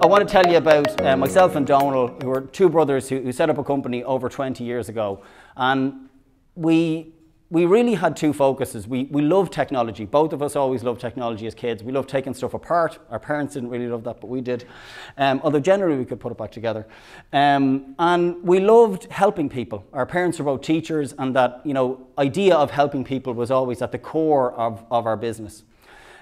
I want to tell you about myself and Donal, who are two brothers who set up a company over 20 years ago. And we really had two focuses. We loved technology. Both of us always loved technology as kids. We loved taking stuff apart. Our parents didn't really love that, but we did. Although generally we could put it back together. And we loved helping people. Our parents were both teachers, and that idea of helping people was always at the core of our business.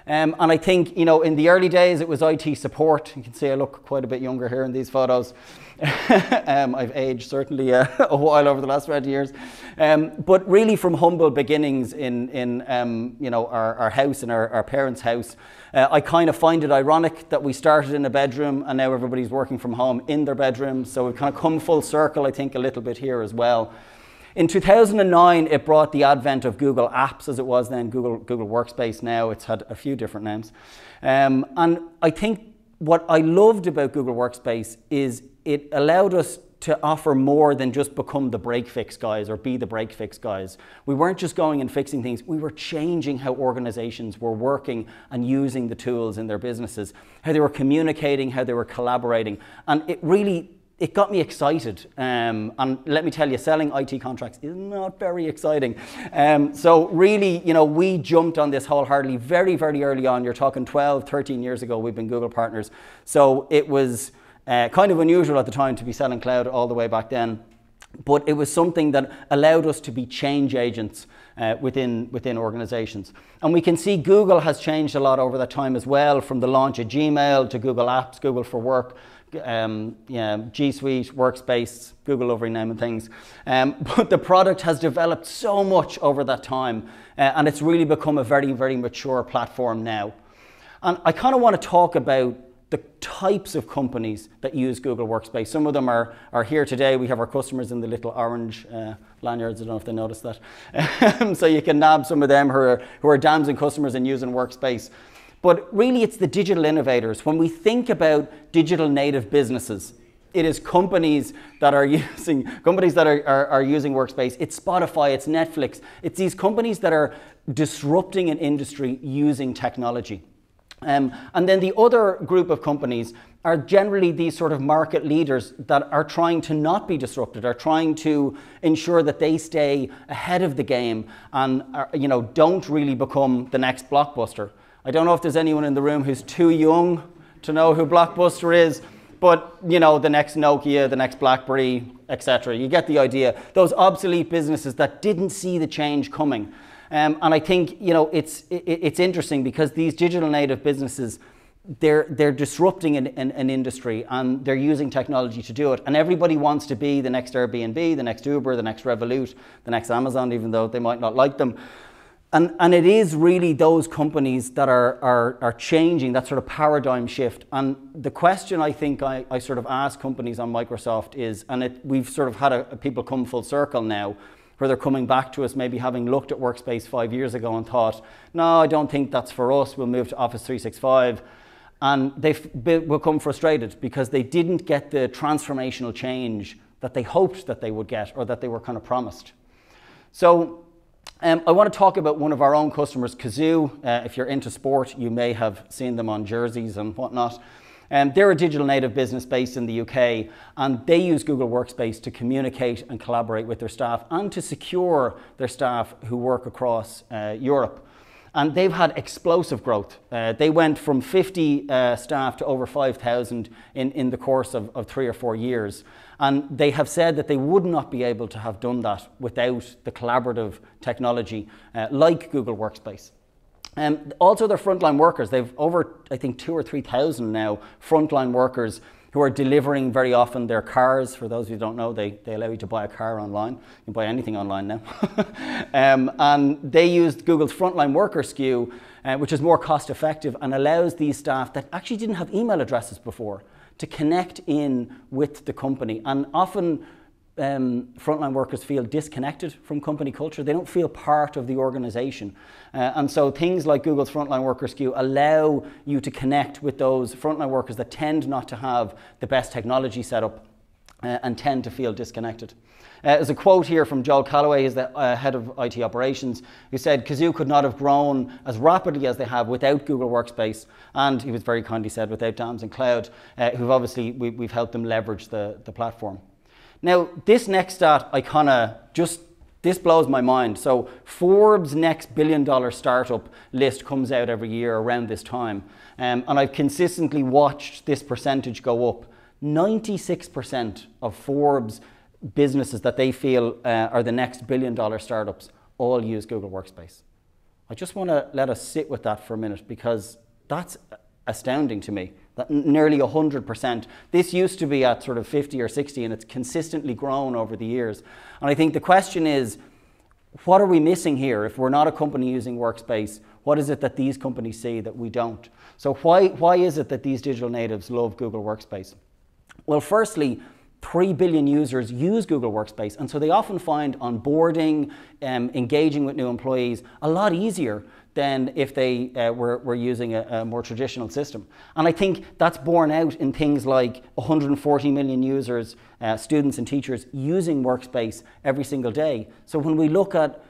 And I think, in the early days, it was IT support. You can see I look quite a bit younger here in these photos. I've aged certainly a while over the last 20 years. But really from humble beginnings in our house, in our parents' house, I kind of find it ironic that we started in a bedroom and now everybody's working from home in their bedrooms. So we've kind of come full circle, I think, a little bit here as well. In 2009, it brought the advent of Google Apps, as it was then, Google Workspace now. It's had a few different names. And I think what I loved about Google Workspace is it allowed us to offer more than just become the break-fix guys or be the break-fix guys. We weren't just going and fixing things. We were changing how organizations were working and using the tools in their businesses, how they were communicating, how they were collaborating. And it got me excited, and let me tell you, selling IT contracts is not very exciting. So really, we jumped on this wholeheartedly very, very early on. You're talking 12, 13 years ago, we've been Google partners. So it was kind of unusual at the time to be selling cloud all the way back then. But it was something that allowed us to be change agents within organizations. And we can see Google has changed a lot over that time as well, from the launch of Gmail to Google Apps, Google for Work, G Suite, Workspace, Google love renaming things. But the product has developed so much over that time, and it's really become a very, very mature platform now. And I kind of want to talk about the types of companies that use Google Workspace. Some of them are here today. We have our customers in the little orange lanyards. I don't know if they noticed that. So you can nab some of them who are damsing customers and using Workspace. But really, it's the digital innovators. When we think about digital native businesses, it is companies that are using Workspace. It's Spotify, it's Netflix. It's these companies that are disrupting an industry using technology. And then the other group of companies are generally these sort of market leaders that are trying to not be disrupted, are trying to ensure that they stay ahead of the game and don't really become the next Blockbuster. I don't know if there's anyone in the room who's too young to know who Blockbuster is, but the next Nokia, the next BlackBerry, etc. You get the idea. Those obsolete businesses that didn't see the change coming. And I think it's interesting because these digital native businesses, they're disrupting an industry and they're using technology to do it. And everybody wants to be the next Airbnb, the next Uber, the next Revolut, the next Amazon, even though they might not like them. And it is really those companies that are changing that sort of paradigm shift. And the question I think I sort of ask companies on Microsoft is, and we've sort of had people come full circle now, where they're coming back to us, maybe having looked at Workspace 5 years ago and thought, no, I don't think that's for us, we'll move to Office 365. And they've become frustrated because they didn't get the transformational change that they hoped that they would get or that they were kind of promised. So I want to talk about one of our own customers, Kazoo. If you're into sport, you may have seen them on jerseys and whatnot. They're a digital native business based in the UK, and they use Google Workspace to communicate and collaborate with their staff and to secure their staff who work across Europe. And they've had explosive growth. They went from 50 staff to over 5,000 in the course of 3 or 4 years. And they have said that they would not be able to have done that without the collaborative technology like Google Workspace. Also their frontline workers, they've over, I think, 2,000 or 3,000 now frontline workers who are delivering very often their cars. For those who don't know, they allow you to buy a car online. You can buy anything online now. And they used Google's frontline worker SKU, which is more cost effective and allows these staff that actually didn't have email addresses before to connect in with the company. And often frontline workers feel disconnected from company culture. They don't feel part of the organization. And so things like Google's frontline worker SKU allow you to connect with those frontline workers that tend not to have the best technology set up. and tend to feel disconnected. There's a quote here from Joel Calloway, who's the head of IT operations, who said, Kazoo could not have grown as rapidly as they have without Google Workspace, and he was very kindly said, without DAMS and Cloud, who've obviously, we've helped them leverage the platform. Now, this next stat, this blows my mind. So Forbes' next billion-dollar startup list comes out every year around this time. And I've consistently watched this percentage go up. 96% of Forbes businesses that they feel are the next billion-dollar startups all use Google Workspace. I just want to let us sit with that for a minute, because that's astounding to me, that nearly 100%. This used to be at sort of 50 or 60, and it's consistently grown over the years. And I think the question is, what are we missing here? If we're not a company using Workspace, what is it that these companies see that we don't? So why is it that these digital natives love Google Workspace? Well, firstly, 3 billion users use Google Workspace, and so they often find onboarding, engaging with new employees a lot easier than if they were using a more traditional system. And I think that's borne out in things like 140 million users, students and teachers using Workspace every single day. So when we look at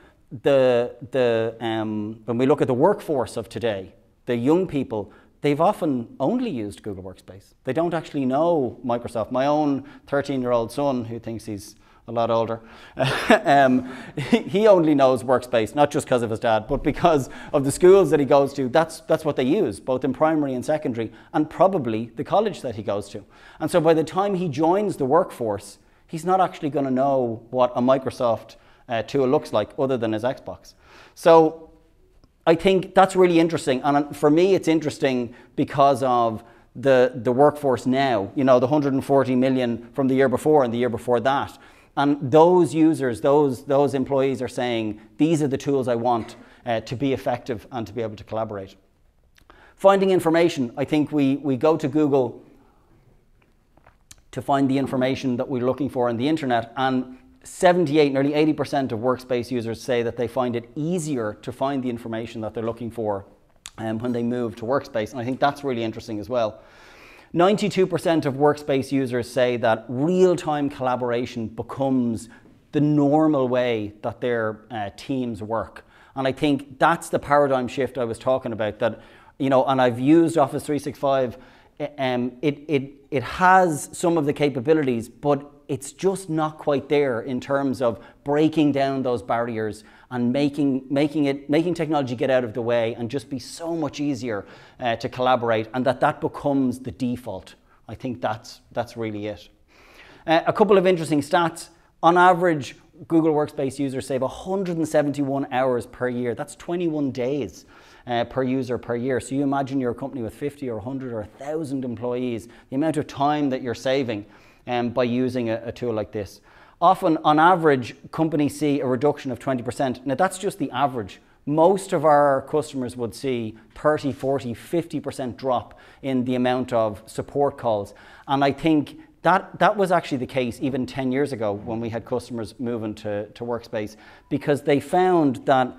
when we look at the workforce of today, the young people, they've often only used Google Workspace. They don't actually know Microsoft. My own 13-year-old son, who thinks he's a lot older, he only knows Workspace, not just because of his dad, but because of the schools that he goes to. That's what they use, both in primary and secondary, and probably the college that he goes to. And so by the time he joins the workforce, he's not actually going to know what a Microsoft tool looks like other than his Xbox. So I think that's really interesting. And for me, it's interesting because of the workforce now, you know, the 140 million from the year before and the year before that. And those users, those employees are saying, these are the tools I want to be effective and to be able to collaborate. Finding information, I think we go to Google to find the information that we're looking for on the internet, and 78, nearly 80% of Workspace users say that they find it easier to find the information that they're looking for when they move to Workspace. And I think that's really interesting as well. 92% of Workspace users say that real-time collaboration becomes the normal way that their teams work. And I think that's the paradigm shift I was talking about, that, you know, and I've used Office 365. It has some of the capabilities, but it's just not quite there in terms of breaking down those barriers and making technology get out of the way and just be so much easier to collaborate, and that becomes the default. I think that's really it. A couple of interesting stats. On average, Google Workspace users save 171 hours per year. That's 21 days per user per year. So you imagine you're a company with 50 or 100 or 1,000 employees, the amount of time that you're saving by using a tool like this. Often, on average, companies see a reduction of 20%. Now, that's just the average. Most of our customers would see 30, 40, 50% drop in the amount of support calls. And I think that was actually the case even 10 years ago when we had customers moving to Workspace, because they found that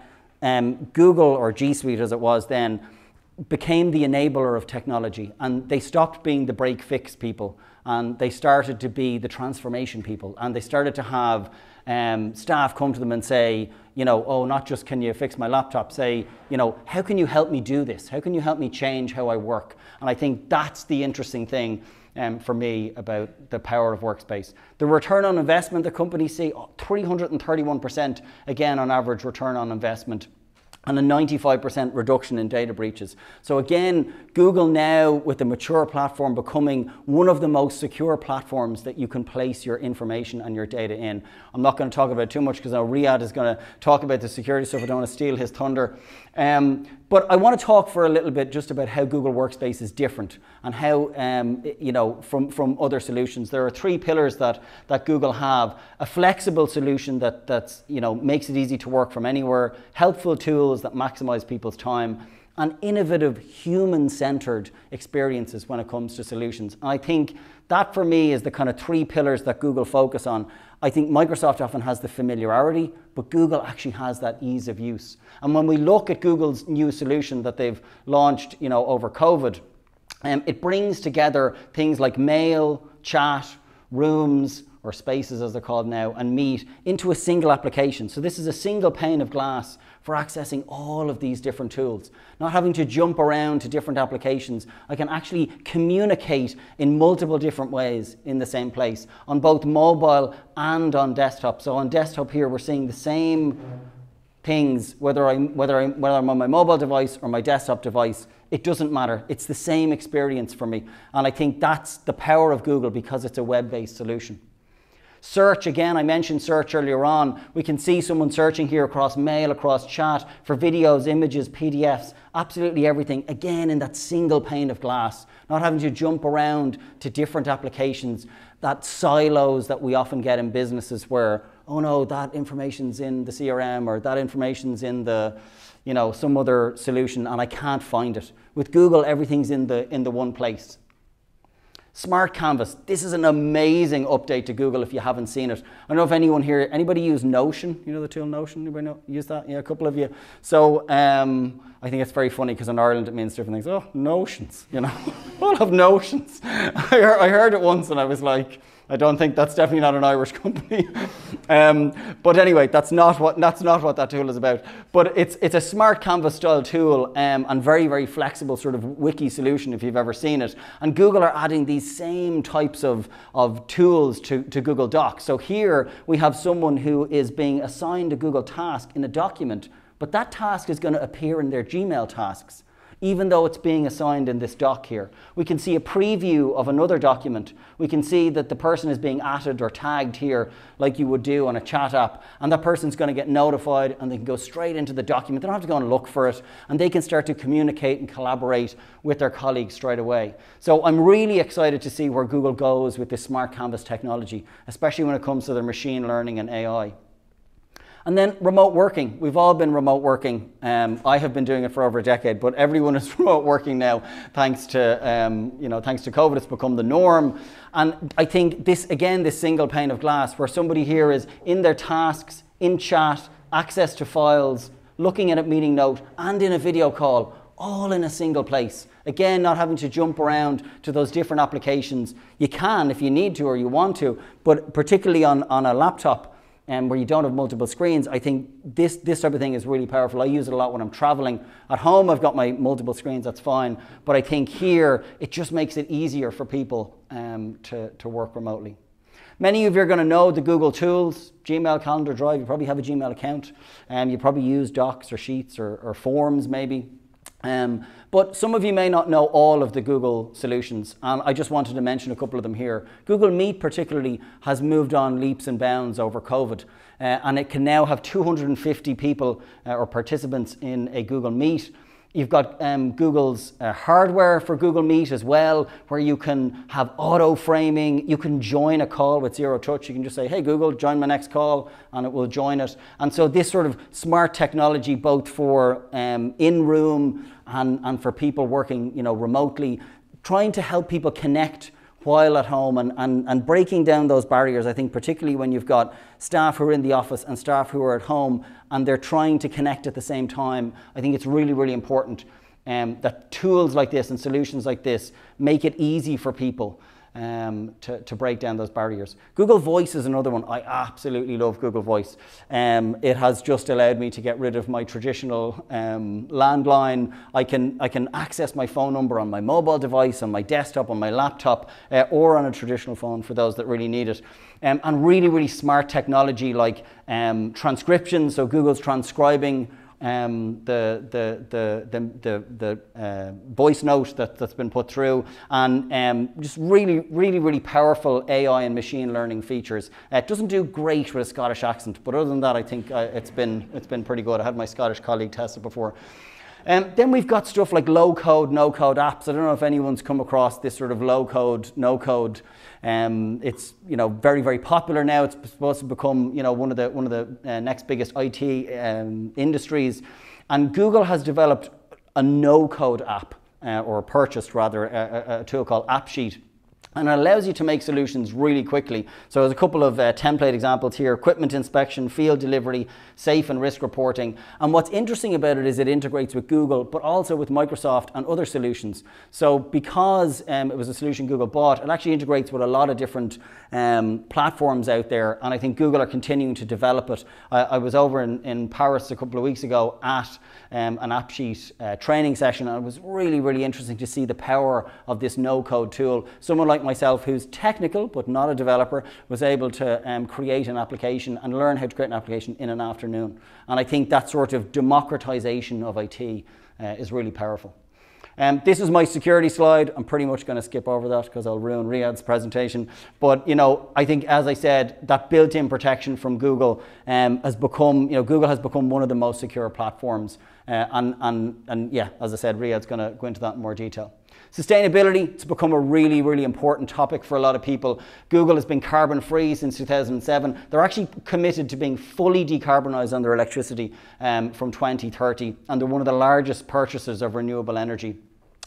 Google, or G Suite as it was then, became the enabler of technology, and they stopped being the break-fix people, and they started to be the transformation people, and they started to have staff come to them and say, you know, oh, not just can you fix my laptop, say, you know, how can you help me do this? How can you help me change how I work? And I think that's the interesting thing for me about the power of Workspace. The return on investment the companies see, 331%, again on average return on investment, and a 95% reduction in data breaches. So again, Google now, with the mature platform, becoming one of the most secure platforms that you can place your information and your data in. I'm not going to talk about it too much because now Riyadh is going to talk about the security stuff. I don't want to steal his thunder. But I want to talk for a little bit just about how Google Workspace is different and how, you know, from other solutions. There are 3 pillars that Google have: a flexible solution that's, you know, makes it easy to work from anywhere, helpful tools that maximize people's time, and innovative human-centered experiences when it comes to solutions. And I think that for me is the kind of 3 pillars that Google focus on. I think Microsoft often has the familiarity, but Google actually has that ease of use. And when we look at Google's new solution that they've launched, you know, over COVID, it brings together things like mail, chat, rooms, or Spaces as they're called now, and Meet into a single application. So this is a single pane of glass for accessing all of these different tools. Not having to jump around to different applications. I can actually communicate in multiple different ways in the same place, on both mobile and on desktop. So on desktop here, we're seeing the same things, whether I'm on my mobile device or my desktop device. It doesn't matter. It's the same experience for me. And I think that's the power of Google, because it's a web-based solution. Search, again, I mentioned search earlier on. We can see someone searching here across mail, across chat, for videos, images, PDFs, absolutely everything, again, in that single pane of glass, not having to jump around to different applications, that silos that we often get in businesses where, oh no, that information's in the CRM, or that information's in the, some other solution, and I can't find it. With Google, everything's in the one place. Smart Canvas. This is an amazing update to Google if you haven't seen it. I don't know if anyone here, anybody use Notion? You know the tool Notion? Anybody use that? Yeah, a couple of you. So I think it's very funny, because in Ireland it means different things. Oh, notions, All have notions. I heard it once and I was like, I don't think that's definitely not an Irish company. But anyway, that's not what that tool is about. But it's a Smart Canvas style tool, and very, very flexible sort of wiki solution if you've ever seen it. And Google are adding these same types of tools to Google Docs. So here we have someone who is being assigned a Google task in a document, but that task is going to appear in their Gmail tasks, even though it's being assigned in this doc here. We can see a preview of another document. We can see that the person is being added or tagged here like you would do on a chat app, and that person's going to get notified and they can go straight into the document. They don't have to go and look for it, and they can start to communicate and collaborate with their colleagues straight away. So I'm really excited to see where Google goes with this Smart Canvas technology, especially when it comes to their machine learning and AI. And then remote working. We've all been remote working. I have been doing it for over a decade, but everyone is remote working now, thanks to COVID. It's become the norm. And I think this single pane of glass, where somebody here is in their tasks, in chat, access to files, looking at a meeting note, and in a video call, all in a single place. Again, not having to jump around to those different applications. You can if you need to or you want to, but particularly on a laptop, where you don't have multiple screens, I think this type of thing is really powerful. I use it a lot when I'm traveling. At home, I've got my multiple screens, that's fine. But I think here, it just makes it easier for people to work remotely. Many of you are going to know the Google tools, Gmail, Calendar, Drive. You probably have a Gmail account. You probably use Docs or Sheets or Forms maybe. But some of you may not know all of the Google solutions, and I just wanted to mention a couple of them here. Google Meet particularly has moved on leaps and bounds over COVID, and it can now have 250 people or participants in a Google Meet. You've got Google's hardware for Google Meet as well, where you can have auto framing. You can join a call with zero touch. You can just say, hey, Google, join my next call, and it will join it. And so this sort of smart technology, both for in-room and for people working remotely, trying to help people connect while at home and breaking down those barriers. I think particularly when you've got staff who are in the office and staff who are at home and they're trying to connect at the same time, I think it's really, really important that tools like this and solutions like this make it easy for people to break down those barriers. Google Voice is another one. I absolutely love Google Voice. It has just allowed me to get rid of my traditional landline. I can access my phone number on my mobile device, on my desktop, on my laptop, or on a traditional phone for those that really need it. And really, really smart technology like transcription. So Google's transcribing the voice note that's been put through, and just really, really, really powerful AI and machine learning features. It doesn't do great with a Scottish accent, but other than that, I think it's been pretty good. I had my Scottish colleague test it before. Then we've got stuff like low-code, no-code apps. I don't know if anyone's come across this sort of low-code, no-code. It's very, very popular now. It's supposed to become one of the next biggest IT industries. And Google has developed a no-code app, or purchased rather, a tool called AppSheet, And it allows you to make solutions really quickly. So there's a couple of template examples here: equipment inspection, field delivery, safe and risk reporting. And what's interesting about it is it integrates with Google, but also with Microsoft and other solutions. So because it was a solution Google bought, it actually integrates with a lot of different platforms out there. And I think Google are continuing to develop it. I was over in Paris a couple of weeks ago at an AppSheet training session, and it was really, really interesting to see the power of this no-code tool. Someone like myself, who's technical but not a developer, was able to create an application and learn how to create an application in an afternoon. And I think that sort of democratization of IT is really powerful. This is my security slide. I'm pretty much going to skip over that because I'll ruin Riyadh's presentation. But, you know, I think, as I said, that built-in protection from Google has become, you know, Google has become one of the most secure platforms. And yeah, as I said, Riyadh's going to go into that in more detail. Sustainability, it's become a really, really important topic for a lot of people. Google has been carbon free since 2007. They're actually committed to being fully decarbonized on their electricity from 2030. And they're one of the largest purchasers of renewable energy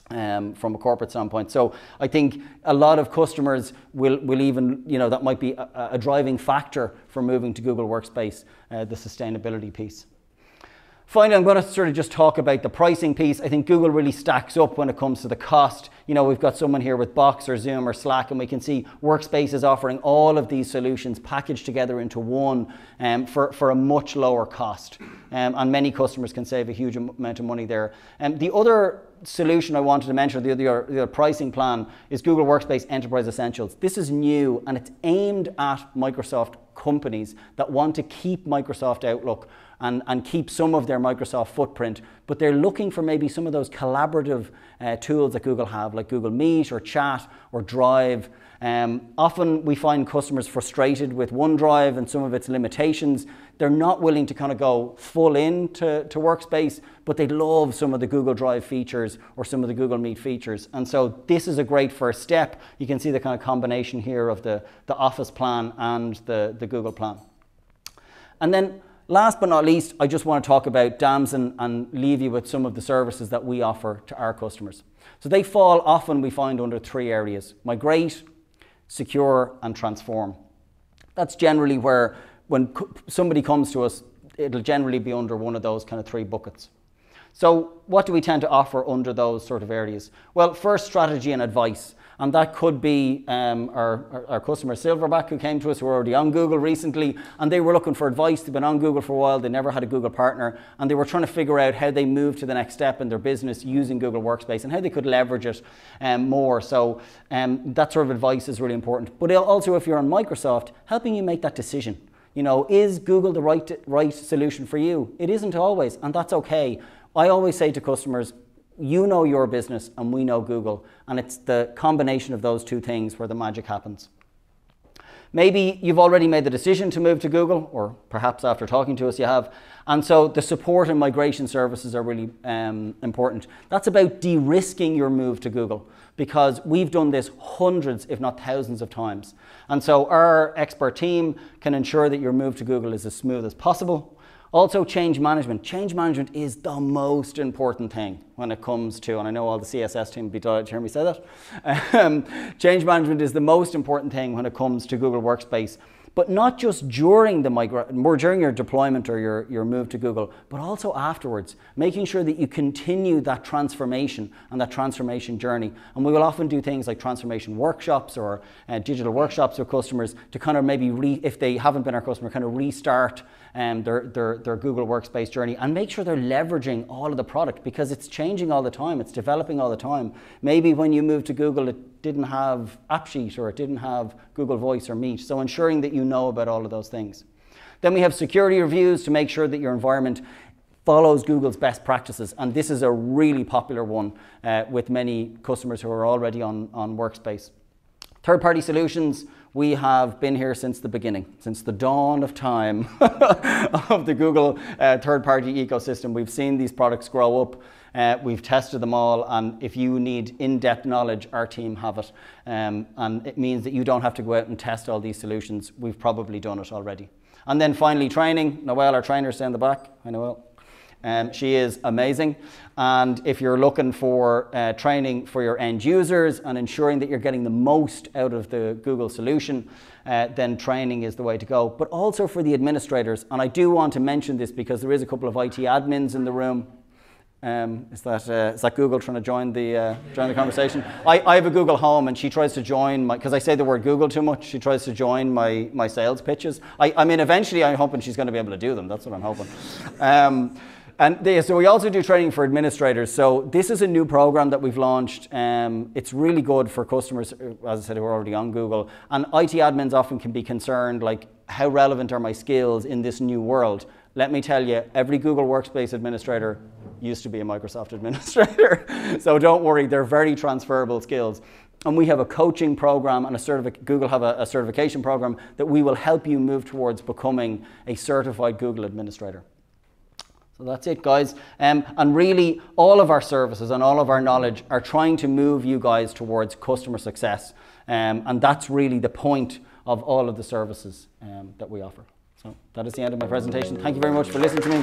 from a corporate standpoint. So I think a lot of customers will even, you know, that might be a driving factor for moving to Google Workspace, the sustainability piece. Finally, I'm going to sort of just talk about the pricing piece. I think Google really stacks up when it comes to the cost. You know, we've got someone here with Box or Zoom or Slack, and we can see Workspace is offering all of these solutions packaged together into one for a much lower cost. And many customers can save a huge amount of money there. The other solution I wanted to mention, the other pricing plan, is Google Workspace Enterprise Essentials. This is new, and it's aimed at Microsoft companies that want to keep Microsoft Outlook and keep some of their Microsoft footprint, but they're looking for maybe some of those collaborative tools that Google have, like Google Meet or Chat or Drive. Often we find customers frustrated with OneDrive and some of its limitations. They're not willing to kind of go full in to Workspace, but they love some of the Google Drive features or some of the Google Meet features. And so this is a great first step. You can see the kind of combination here of the Office plan and the Google plan. And then last but not least, I just want to talk about DAMS and leave you with some of the services that we offer to our customers. So they fall often, we find, under three areas: migrate, secure, and transform. That's generally where, when somebody comes to us, it'll generally be under one of those kind of three buckets. So what do we tend to offer under those sort of areas? Well, first, strategy and advice. And that could be our customer Silverback, who came to us, who were already on Google recently, and they were looking for advice. They've been on Google for a while, they never had a Google partner, and they were trying to figure out how they move to the next step in their business using Google Workspace and how they could leverage it more. So that sort of advice is really important. But also, if you're on Microsoft, helping you make that decision. You know, is Google the right solution for you? It isn't always, and that's okay. I always say to customers, you know your business and we know Google, and it's the combination of those two things where the magic happens. Maybe you've already made the decision to move to Google, or perhaps after talking to us you have, and so the support and migration services are really important. That's about de-risking your move to Google, because we've done this hundreds, if not thousands of times. And so our expert team can ensure that your move to Google is as smooth as possible. Also, change management. Change management is the most important thing when it comes to, and I know all the CSS team would be delighted to hear me say that. Change management is the most important thing when it comes to Google Workspace, but not just during during your deployment or your move to Google, but also afterwards, making sure that you continue that transformation and that transformation journey. And we will often do things like transformation workshops or digital workshops with customers to kind of maybe, if they haven't been our customer, kind of restart their Google Workspace journey and make sure they're leveraging all of the product, because it's changing all the time, it's developing all the time. Maybe when you moved to Google, it didn't have AppSheet or it didn't have Google Voice or Meet, so ensuring that you know about all of those things. Then we have security reviews to make sure that your environment follows Google's best practices, and this is a really popular one with many customers who are already on Workspace. Third-party solutions, we have been here since the beginning, since the dawn of time of the Google third-party ecosystem. We've seen these products grow up, we've tested them all, and if you need in-depth knowledge, our team have it. And it means that you don't have to go out and test all these solutions. We've probably done it already. And then finally, training. Noel, our trainer's down the back. Hi, Noel. She is amazing. And if you're looking for training for your end users and ensuring that you're getting the most out of the Google solution, then training is the way to go. But also for the administrators, and I do want to mention this because there is a couple of IT admins in the room. Is that Google trying to join the conversation? I have a Google Home, and she tries to join because I say the word Google too much. She tries to join my sales pitches. I mean, eventually I'm hoping she's going to be able to do them. That's what I'm hoping. So we also do training for administrators. So this is a new program that we've launched. It's really good for customers, as I said, who are already on Google. And IT admins often can be concerned, like, how relevant are my skills in this new world? Let me tell you, every Google Workspace administrator used to be a Microsoft administrator. So don't worry, they're very transferable skills. And we have a coaching program and Google have a certification program that we will help you move towards becoming a certified Google administrator. So that's it, guys. And really, all of our services and all of our knowledge are trying to move you guys towards customer success. And that's really the point of all of the services that we offer. So that is the end of my presentation. Thank you very much for listening to me.